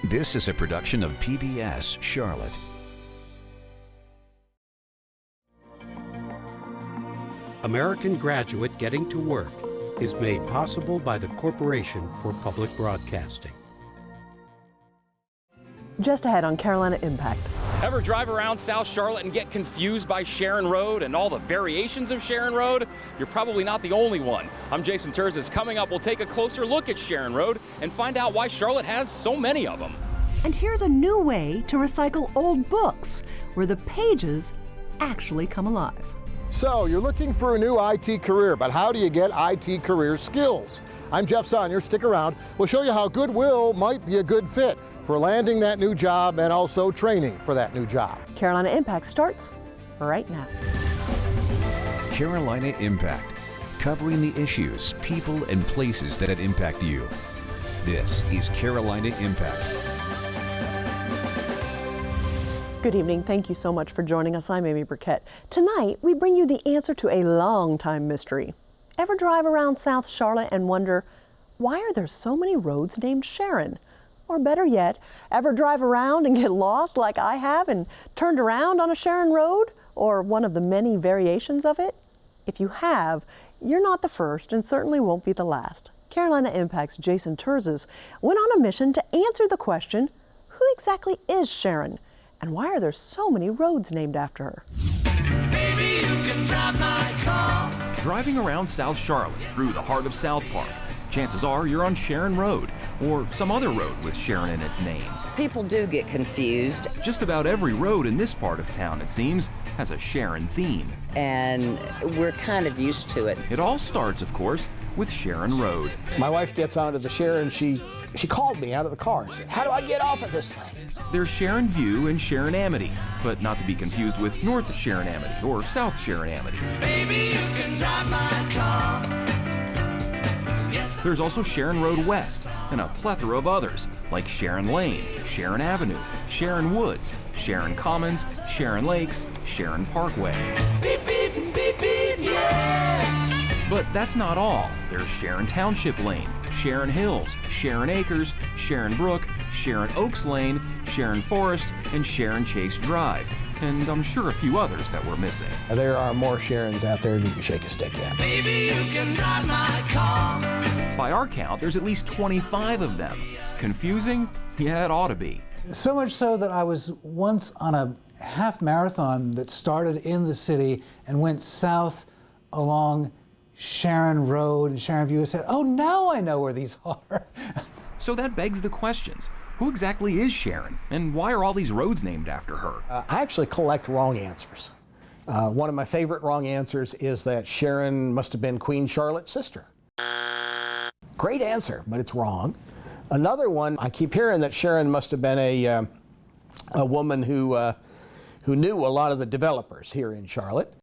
This is a production of PBS Charlotte. American Graduate Getting to Work is made possible by the Corporation for Public Broadcasting. Just ahead on Carolina Impact. Ever drive around South Charlotte and get confused by Sharon Road and all the variations of Sharon Road? You're probably not the only one. I'm Jason Terzis. Coming up, we'll take a closer look at Sharon Road and find out why Charlotte has so many of them. And here's a new way to recycle old books where the pages actually come alive. So you're looking for a new IT career, but how do you get IT career skills? I'm Jeff Saunier. Stick around. We'll show you how Goodwill might be a good fit for landing that new job and also training for that new job. Carolina Impact starts right now. Carolina Impact, covering the issues, people, and places that impact you. This is Carolina Impact. Good evening. Thank you so much for joining us. I'm Amy Burkett. Tonight, we bring you the answer to a long-time mystery. Ever drive around South Charlotte and wonder, why are there so many roads named Sharon? Or better yet, ever drive around and get lost like I have and turned around on a Sharon Road or one of the many variations of it? If you have, you're not the first and certainly won't be the last. Carolina Impact's Jason Terzis went on a mission to answer the question, who exactly is Sharon? And why are there so many roads named after her? Baby, you can drive my car. Driving around South Charlotte through the heart of South Park, chances are you're on Sharon Road or some other road with Sharon in its name. People do get confused. Just about every road in this part of town, it seems, has a Sharon theme. And we're kind of used to it. It all starts, of course, with Sharon Road. My wife gets onto the Sharon. She called me out of the car and said, how do I get off of this thing? There's Sharon View and Sharon Amity, but not to be confused with North Sharon Amity or South Sharon Amity. Baby, you can drive my car. There's also Sharon Road West and a plethora of others, like Sharon Lane, Sharon Avenue, Sharon Woods, Sharon Commons, Sharon Lakes, Sharon Parkway. Beep, beep, beep, beep, yeah. But that's not all. There's Sharon Township Lane, Sharon Hills, Sharon Acres, Sharon Brook, Sharon Oaks Lane, Sharon Forest, and Sharon Chase Drive. And I'm sure a few others that we're missing. There are more Sharons out there than you can shake a stick at. Baby, you can drive my car. By our count, there's at least 25 of them. Confusing? Yeah, it ought to be. So much so that I was once on a half marathon that started in the city and went south along Sharon Road and Sharon View and said, oh, now I know where these are. So that begs the questions. Who exactly is Sharon, and why are all these roads named after her? I actually collect wrong answers. One of my favorite wrong answers is that Sharon must have been Queen Charlotte's sister. Great answer, but it's wrong. Another one, I keep hearing that Sharon must have been a woman who knew a lot of the developers here in Charlotte.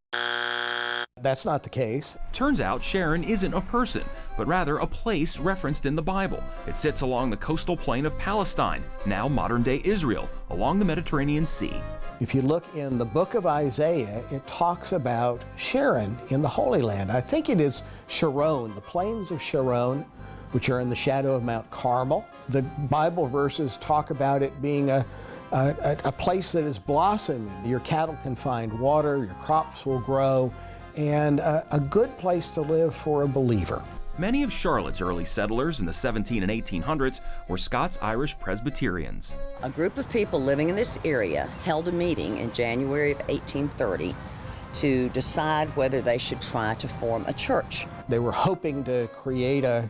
That's not the case. Turns out Sharon isn't a person, but rather a place referenced in the Bible. It sits along the coastal plain of Palestine, now modern-day Israel, along the Mediterranean Sea. If you look in the book of Isaiah, it talks about Sharon in the Holy Land. I think it is Sharon, the plains of Sharon, which are in the shadow of Mount Carmel. The Bible verses talk about it being a place that is blossoming. Your cattle can find water, your crops will grow, and a good place to live for a believer. Many of Charlotte's early settlers in the 17 and 1800s were Scots-Irish Presbyterians. A group of people living in this area held a meeting in January of 1830 to decide whether they should try to form a church. They were hoping to create a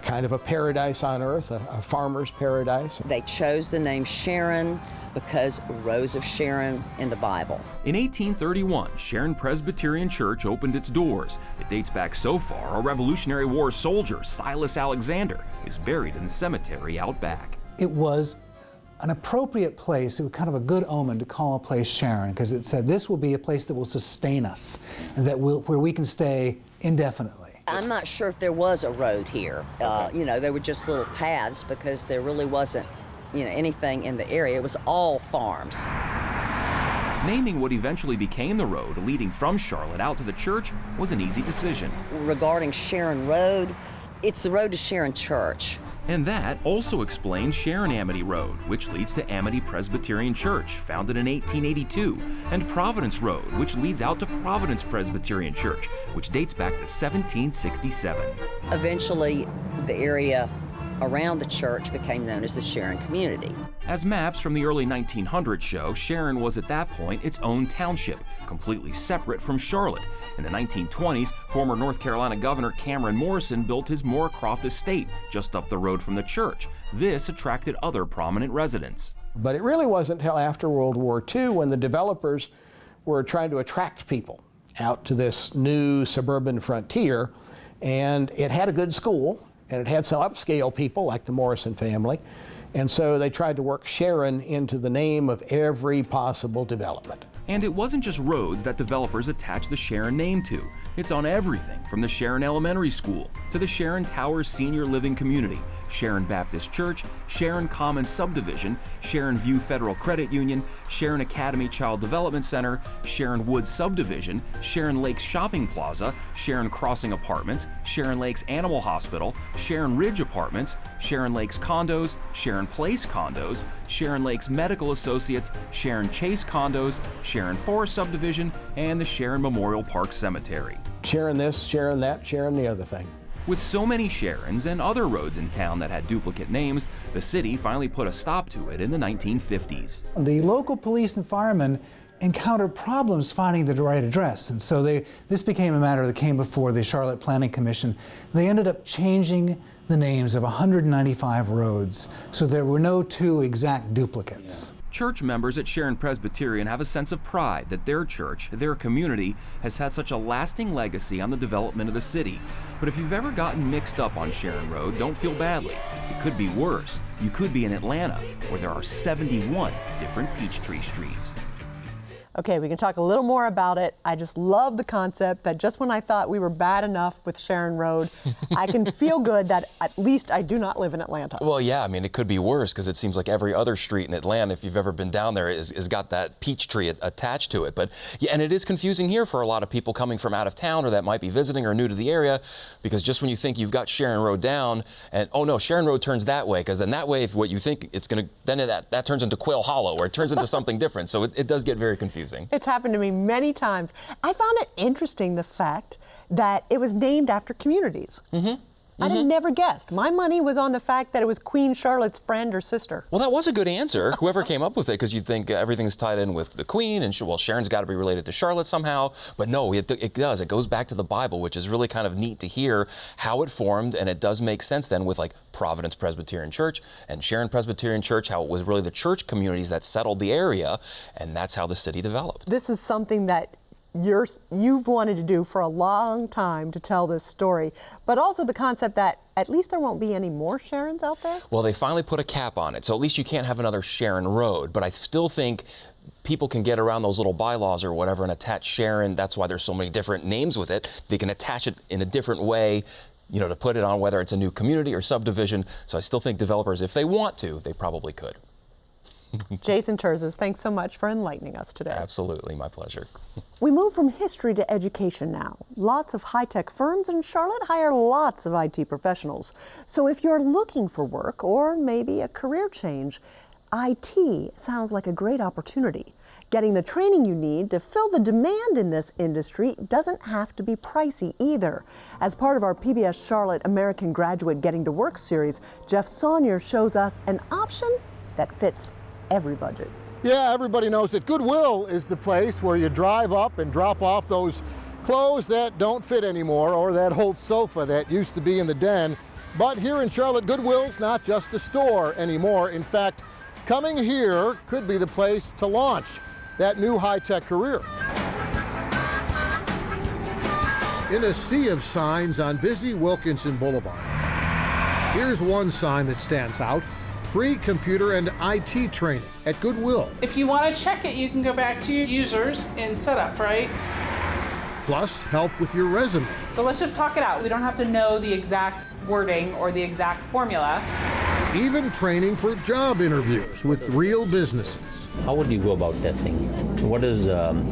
kind of a paradise on earth, a farmer's paradise. They chose the name Sharon because Rose of Sharon in the Bible. In 1831, Sharon Presbyterian Church opened its doors. It dates back so far, a Revolutionary War soldier, Silas Alexander, is buried in the cemetery out back. It was an appropriate place, it was kind of a good omen to call a place Sharon, because it said this will be a place that will sustain us and that where we can stay indefinitely. I'm not sure if there was a road here. There were just little paths because there really wasn't anything in the area. It was all farms. Naming what eventually became the road leading from Charlotte out to the church was an easy decision. Regarding Sharon Road, it's the road to Sharon Church. And that also explains Sharon Amity Road, which leads to Amity Presbyterian Church, founded in 1882, and Providence Road, which leads out to Providence Presbyterian Church, which dates back to 1767. Eventually, the area around the church became known as the Sharon community. As maps from the early 1900s show, Sharon was at that point its own township, completely separate from Charlotte. In the 1920s, former North Carolina Governor Cameron Morrison built his Moorcroft estate just up the road from the church. This attracted other prominent residents. But it really wasn't until after World War II when the developers were trying to attract people out to this new suburban frontier, and it had a good school, and it had some upscale people like the Morrison family, and so they tried to work Sharon into the name of every possible development. And it wasn't just roads that developers attached the Sharon name to. It's on everything from the Sharon Elementary School to the Sharon Towers Senior Living Community, Sharon Baptist Church, Sharon Commons Subdivision, Sharon View Federal Credit Union, Sharon Academy Child Development Center, Sharon Woods Subdivision, Sharon Lakes Shopping Plaza, Sharon Crossing Apartments, Sharon Lakes Animal Hospital, Sharon Ridge Apartments, Sharon Lakes Condos, Sharon Place Condos, Sharon Lakes Medical Associates, Sharon Chase Condos, Sharon Forest Subdivision, and the Sharon Memorial Park Cemetery. Sharon this, Sharon that, Sharon the other thing. With so many Sharons and other roads in town that had duplicate names, the city finally put a stop to it in the 1950s. The local police and firemen encountered problems finding the right address, and so this became a matter that came before the Charlotte Planning Commission. They ended up changing the names of 195 roads, so there were no two exact duplicates. Church members at Sharon Presbyterian have a sense of pride that their church, their community, has had such a lasting legacy on the development of the city. But if you've ever gotten mixed up on Sharon Road, don't feel badly. It could be worse. You could be in Atlanta, where there are 71 different Peachtree streets. Okay, we can talk a little more about it. I just love the concept that just when I thought we were bad enough with Sharon Road, I can feel good that at least I do not live in Atlanta. Well, yeah, I mean, it could be worse because it seems like every other street in Atlanta, if you've ever been down there, is got that peach tree attached to it. But yeah, and it is confusing here for a lot of people coming from out of town or that might be visiting or new to the area, because just when you think you've got Sharon Road down, and oh no, Sharon Road turns that way, because then that way, if what you think it's going to, then that turns into Quail Hollow, or it turns into something different. So it does get very confusing. It's happened to me many times. I found it interesting, the fact that it was named after communities. I had never guessed. My money was on the fact that it was Queen Charlotte's friend or sister. Well, that was a good answer, whoever came up with it, because you'd think everything's tied in with the Queen, and well, Sharon's got to be related to Charlotte somehow. But no, it does. It goes back to the Bible, which is really kind of neat to hear how it formed, and it does make sense then with like Providence Presbyterian Church and Sharon Presbyterian Church, how it was really the church communities that settled the area, and that's how the city developed. This is something that you've wanted to do for a long time, to tell this story, but also the concept that at least there won't be any more Sharons out there? Well, they finally put a cap on it, so at least you can't have another Sharon Road, but I still think people can get around those little bylaws or whatever and attach Sharon. That's why there's so many different names with it. They can attach it in a different way, you know, to put it on whether it's a new community or subdivision. So I still think developers, if they want to, they probably could. Jason Terzis, thanks so much for enlightening us today. Absolutely, my pleasure. We move from history to education now. Lots of high-tech firms in Charlotte hire lots of IT professionals. So if you're looking for work or maybe a career change, IT sounds like a great opportunity. Getting the training you need to fill the demand in this industry doesn't have to be pricey either. As part of our PBS Charlotte American Graduate Getting to Work series, Jeff Saunier shows us an option that fits every budget. Yeah, everybody knows that Goodwill is the place where you drive up and drop off those clothes that don't fit anymore, or that old sofa that used to be in the den. But here in Charlotte, Goodwill's not just a store anymore. In fact, coming here could be the place to launch that new high-tech career. In a sea of signs on busy Wilkinson Boulevard, here's one sign that stands out: free computer and IT training at Goodwill. If you want to check it, you can go back to your users and setup, right? Plus, help with your resume. So let's just talk it out. We don't have to know the exact wording or the exact formula. Even training for job interviews with real businesses. How would you go about testing? What is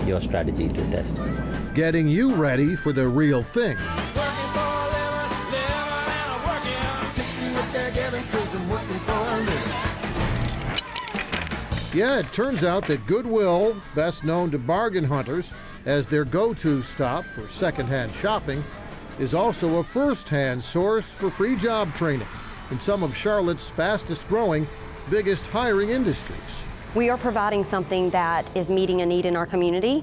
your strategy to test? Getting you ready for the real thing. Yeah, it turns out that Goodwill, best known to bargain hunters as their go-to stop for secondhand shopping, is also a first-hand source for free job training in some of Charlotte's fastest-growing, biggest hiring industries. We are providing something that is meeting a need in our community.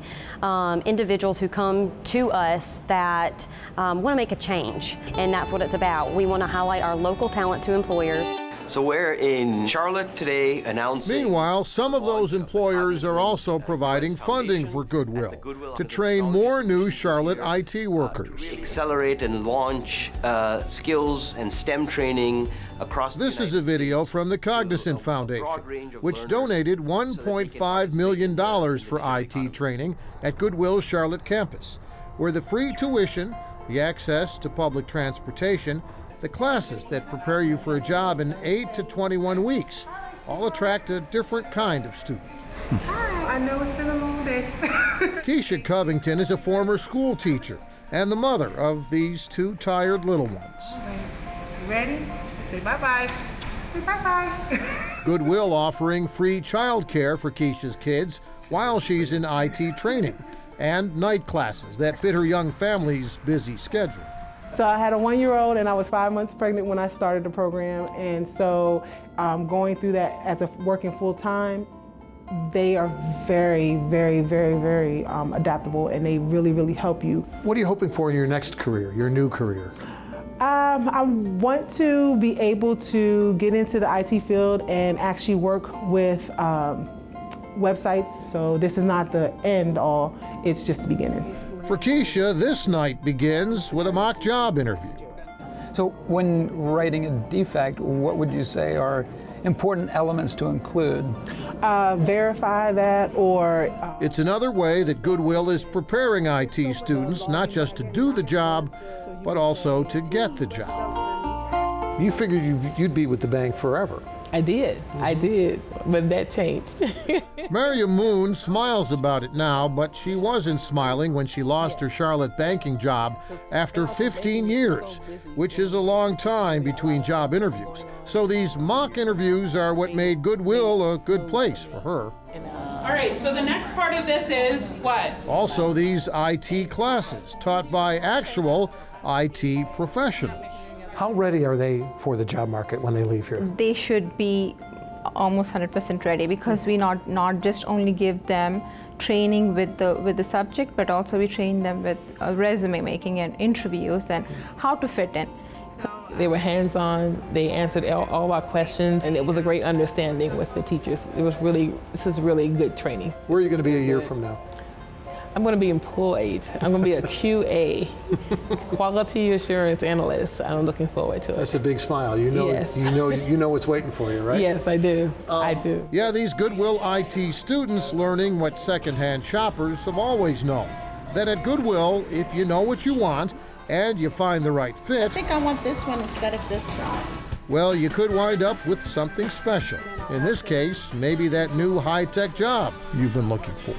Individuals who come to us that want to make a change, and that's what it's about. We want to highlight our local talent to employers. So we're in Charlotte today announcing... Meanwhile, some of those employers are also providing funding for Goodwill to train more new Charlotte IT workers. Accelerate and launch skills and STEM training across the This is a video from the Cognizant Foundation, which donated $1.5 million for IT training at Goodwill's Charlotte campus, where the free tuition, the access to public transportation, the classes that prepare you for a job in 8 to 21 weeks all attract a different kind of student. Hi, I know it's been a long day. Keisha Covington is a former school teacher and the mother of these two tired little ones. You ready? Say bye-bye. Say bye-bye. Goodwill offering free childcare for Keisha's kids while she's in IT training and night classes that fit her young family's busy schedule. So I had a 1-year-old and I was 5 months pregnant when I started the program, and so going through that as working full-time, they are very, very, very, very adaptable, and they really, really help you. What are you hoping for in your next career, your new career? I want to be able to get into the IT field and actually work with websites. So this is not the end all, it's just the beginning. For Keisha, this night begins with a mock job interview. So when writing a defect, what would you say are important elements to include? Verify that, or... It's another way that Goodwill is preparing IT students not just to do the job, but also to get the job. You figured you'd be with the bank forever. I did, but that changed. Mariam Moon smiles about it now, but she wasn't smiling when she lost her Charlotte banking job after 15 years, which is a long time between job interviews. So these mock interviews are what made Goodwill a good place for her. All right, so the next part of this is what? Also these IT classes taught by actual IT professionals. How ready are they for the job market when they leave here? They should be almost 100% ready, because we not just only give them training with the subject, but also we train them with resume making and interviews and how to fit in. They were hands-on, they answered all our questions, and it was a great understanding with the teachers. This is really good training. Where are you going to be a year from now? I'm going to be employed. I'm going to be a QA, quality assurance analyst. I'm looking forward to it. That's a big smile. You know, yes. you know what's waiting for you, right? Yes, I do. I do. Yeah, these Goodwill IT students learning what secondhand shoppers have always known. That at Goodwill, if you know what you want and you find the right fit, I think I want this one instead of this one. well, you could wind up with something special. In this case, maybe that new high-tech job you've been looking for.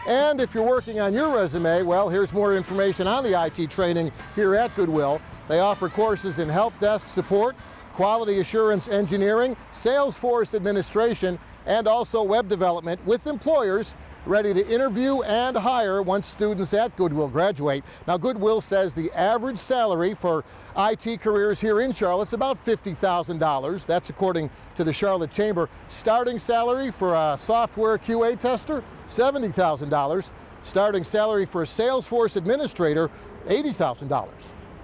And if you're working on your resume, well, here's more information on the IT training here at Goodwill. They offer courses in help desk support, quality assurance engineering, Salesforce administration, and also web development with employers ready to interview and hire once students at Goodwill graduate. Now, Goodwill says the average salary for IT careers here in Charlotte is about $50,000. That's according to the Charlotte Chamber. Starting salary for a software QA tester, $70,000. Starting salary for a Salesforce administrator, $80,000.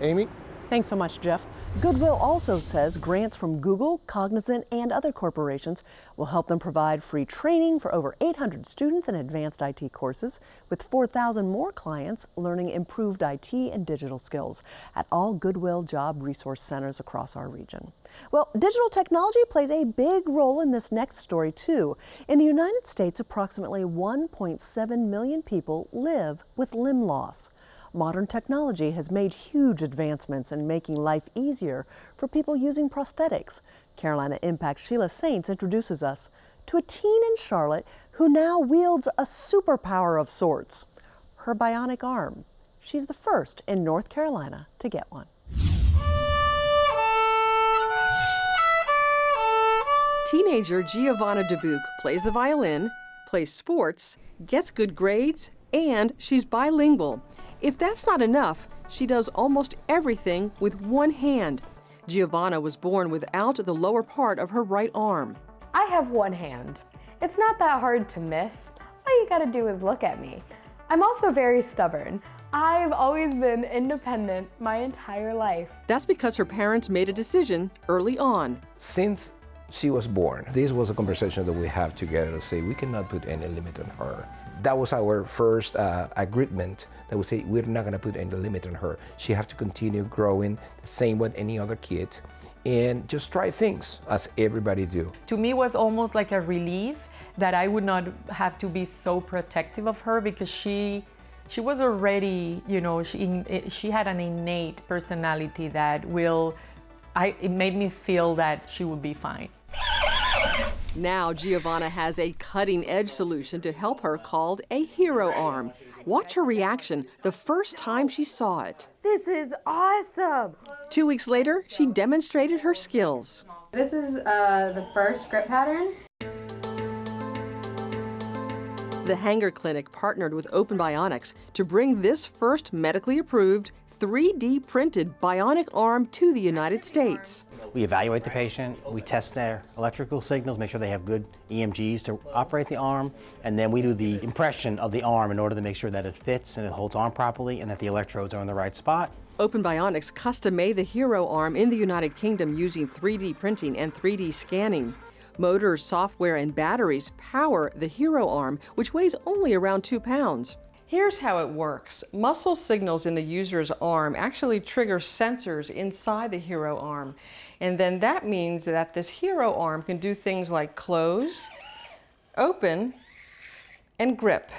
Amy? Thanks so much, Jeff. Goodwill also says grants from Google, Cognizant, and other corporations will help them provide free training for over 800 students in advanced IT courses, with 4,000 more clients learning improved IT and digital skills at all Goodwill job resource centers across our region. Well, digital technology plays a big role in this next story, too. In the United States, approximately 1.7 million people live with limb loss. Modern technology has made huge advancements in making life easier for people using prosthetics. Carolina Impact Sheila Saints introduces us to a teen in Charlotte who now wields a superpower of sorts, her bionic arm. She's the first in North Carolina to get one. Teenager Giovanna Dubuque plays the violin, plays sports, gets good grades, and she's bilingual. If that's not enough, she does almost everything with one hand. Giovanna was born without the lower part of her right arm. I have one hand. It's not that hard to miss. All you gotta do is look at me. I'm also very stubborn. I've always been independent my entire life. That's because her parents made a decision early on. Since she was born, this was a conversation that we have together to say we cannot put any limit on her. That was our first agreement, that we say we're not gonna put any limit on her. She have to continue growing the same with any other kid and just try things as everybody do. To me, it was almost like a relief that I would not have to be so protective of her, because she was already, you know, she had an innate personality that it made me feel that she would be fine. Now Giovanna has a cutting-edge solution to help her called a hero arm. Watch her reaction the first time she saw it. This is awesome! 2 weeks later, she demonstrated her skills. This is the first grip pattern. The Hanger Clinic partnered with Open Bionics to bring this first medically approved 3D printed bionic arm to the United States. We evaluate the patient, we test their electrical signals, make sure they have good EMGs to operate the arm, and then we do the impression of the arm in order to make sure that it fits and it holds on properly and that the electrodes are in the right spot. Open Bionics custom-made the hero arm in the United Kingdom using 3D printing and 3D scanning. Motors, software, and batteries power the hero arm, which weighs only around 2 pounds. Here's how it works. Muscle signals in the user's arm actually trigger sensors inside the hero arm. And then that means that this hero arm can do things like close, open, and grip.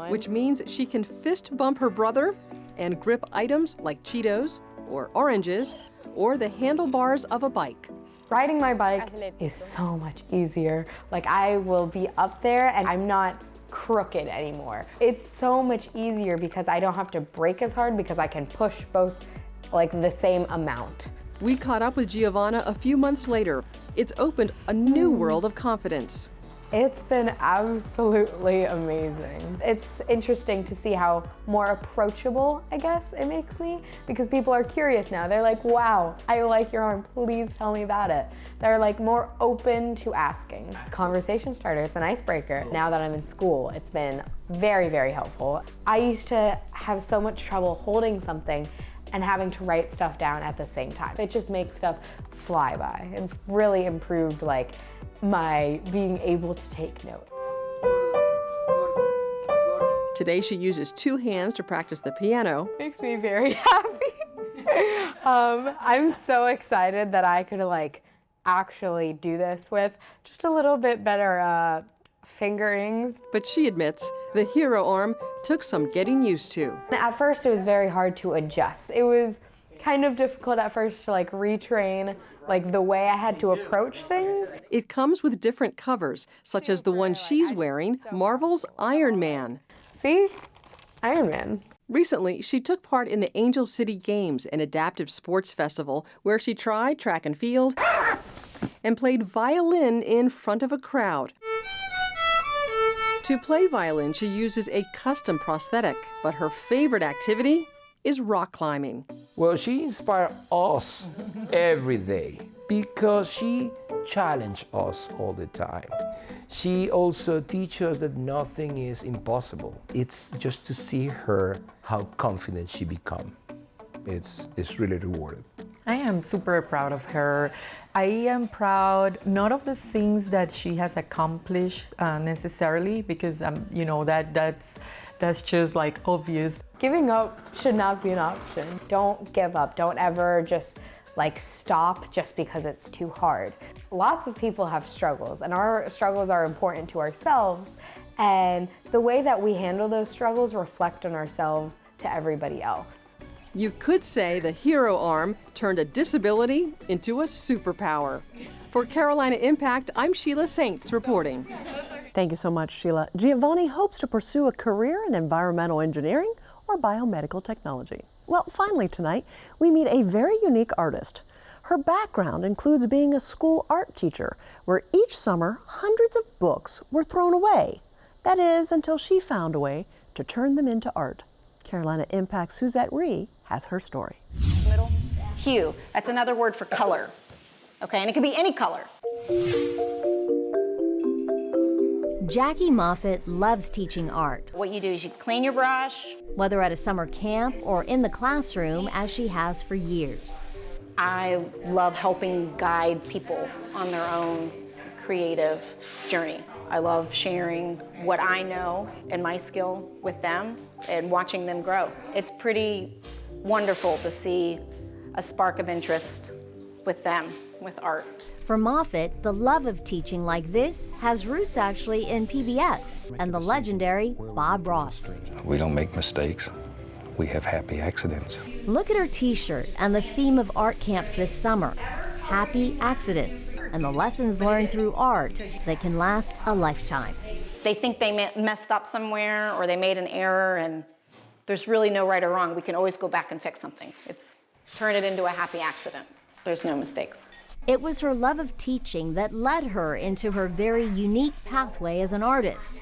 Which means she can fist bump her brother and grip items like Cheetos or oranges or the handlebars of a bike. Riding my bike is so much easier. Like, I will be up there and I'm not crooked anymore. It's so much easier because I don't have to brake as hard because I can push both like the same amount. We caught up with Giovanna a few months later. It's opened a new world of confidence. It's been absolutely amazing. It's interesting to see how more approachable, I guess, it makes me, because people are curious now. They're like, wow, I like your arm, please tell me about it. They're like more open to asking. It's a conversation starter, it's an icebreaker. Now that I'm in school, it's been very, very helpful. I used to have so much trouble holding something and having to write stuff down at the same time. It just makes stuff fly by. It's really improved like my being able to take notes. Today she uses 2 hands to practice the piano. Makes me very happy. I'm so excited that I could like actually do this with just a little bit better fingerings. But she admits the hero arm took some getting used to. At first it was very hard to adjust. It was kind of difficult at first to like retrain like the way I had to approach things. It comes with different covers, such as the one she's wearing, Marvel's Iron Man. See? Iron Man. Recently, she took part in the Angel City Games, an adaptive sports festival where she tried track and field and played violin in front of a crowd. To play violin, she uses a custom prosthetic, but her favorite activity is rock climbing. Well, she inspires us every day because she challenges us all the time. She also teaches us that nothing is impossible. It's just to see her, how confident she becomes. It's really rewarding. I am super proud of her. I am proud not of the things that she has accomplished necessarily, because you know that's just like obvious. Giving up should not be an option. Don't give up. Don't ever just like stop just because it's too hard. Lots of people have struggles, and our struggles are important to ourselves, and the way that we handle those struggles reflect on ourselves to everybody else. You could say the hero arm turned a disability into a superpower. For Carolina Impact, I'm Sheila Saints reporting. Thank you so much, Sheila. Giovanni hopes to pursue a career in environmental engineering or biomedical technology. Well, finally tonight, we meet a very unique artist. Her background includes being a school art teacher, where each summer hundreds of books were thrown away. That is, until she found a way to turn them into art. Carolina Impact's Suzette Rhee has her story. Middle. Hue. That's another word for color. Okay, and it could be any color. Jackie Moffitt loves teaching art. What you do is you clean your brush. Whether at a summer camp or in the classroom, as she has for years. I love helping guide people on their own creative journey. I love sharing what I know and my skill with them and watching them grow. It's pretty wonderful to see a spark of interest with them, with art. For Moffitt, the love of teaching like this has roots actually in PBS and the legendary Bob Ross. We don't make mistakes. We have happy accidents. Look at her t-shirt and the theme of art camps this summer, Happy Accidents, and the lessons learned through art that can last a lifetime. They think they messed up somewhere or they made an error, and there's really no right or wrong. We can always go back and fix something. It's turn it into a happy accident. There's no mistakes. It was her love of teaching that led her into her very unique pathway as an artist.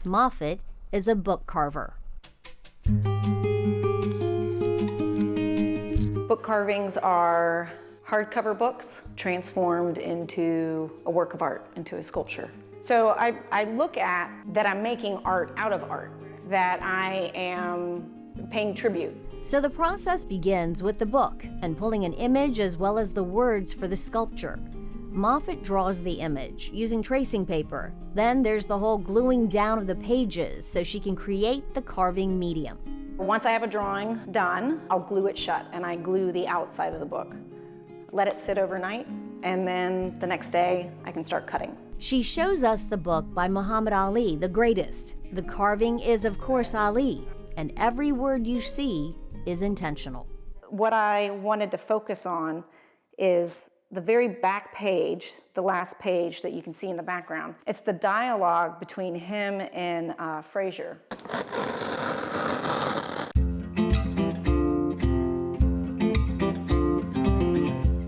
Moffitt is a book carver. Book carvings are hardcover books transformed into a work of art, into a sculpture. So I look at that I'm making art out of art, that I am paying tribute. So the process begins with the book and pulling an image as well as the words for the sculpture. Moffitt draws the image using tracing paper. Then there's the whole gluing down of the pages so she can create the carving medium. Once I have a drawing done, I'll glue it shut, and I glue the outside of the book. Let it sit overnight, and then the next day I can start cutting. She shows us the book by Muhammad Ali, the greatest. The carving is, of course, Ali, and every word you see is intentional. What I wanted to focus on is the very back page, the last page that you can see in the background. It's the dialogue between him and Frazier.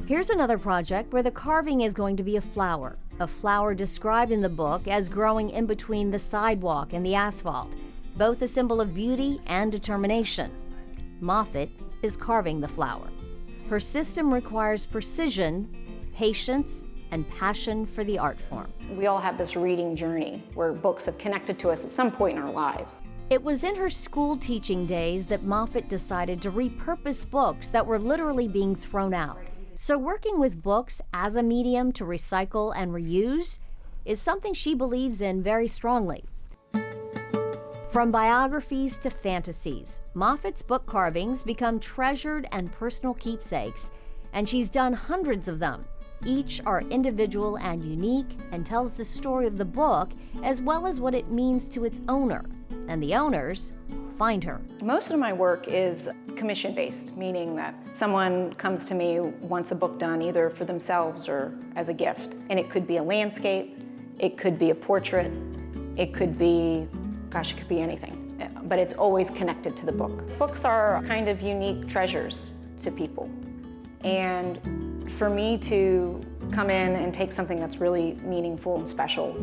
Here's another project where the carving is going to be a flower described in the book as growing in between the sidewalk and the asphalt, both a symbol of beauty and determination. Moffitt is carving the flower. Her system requires precision, patience, and passion for the art form. We all have this reading journey where books have connected to us at some point in our lives. It was in her school teaching days that Moffitt decided to repurpose books that were literally being thrown out. So working with books as a medium to recycle and reuse is something she believes in very strongly. From biographies to fantasies, Moffitt's book carvings become treasured and personal keepsakes, and she's done hundreds of them. Each are individual and unique and tells the story of the book as well as what it means to its owner. And the owners find her. Most of my work is commission-based, meaning that someone comes to me, wants a book done either for themselves or as a gift. And it could be a landscape, it could be a portrait, it could be, gosh, it could be anything. But it's always connected to the book. Books are kind of unique treasures to people. And for me to come in and take something that's really meaningful and special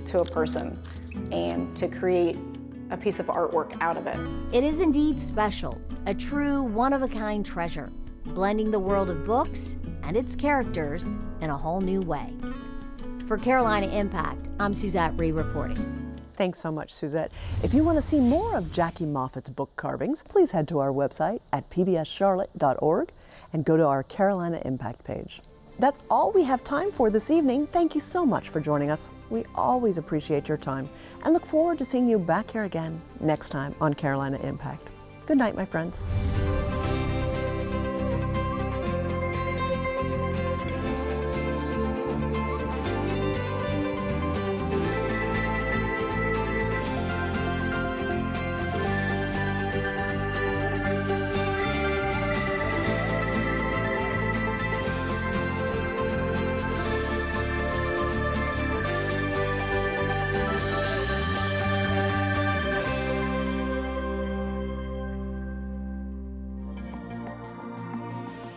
to a person and to create a piece of artwork out of it. It is indeed special, a true one-of-a-kind treasure, blending the world of books and its characters in a whole new way. For Carolina Impact, I'm Suzette Rhee reporting. Thanks so much, Suzette. If you want to see more of Jackie Moffitt's book carvings, please head to our website at pbscharlotte.org and go to our Carolina Impact page. That's all we have time for this evening. Thank you so much for joining us. We always appreciate your time and look forward to seeing you back here again next time on Carolina Impact. Good night, my friends.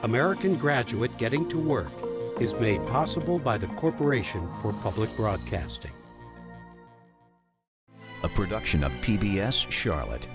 American Graduate Getting to Work is made possible by the Corporation for Public Broadcasting. A production of PBS Charlotte.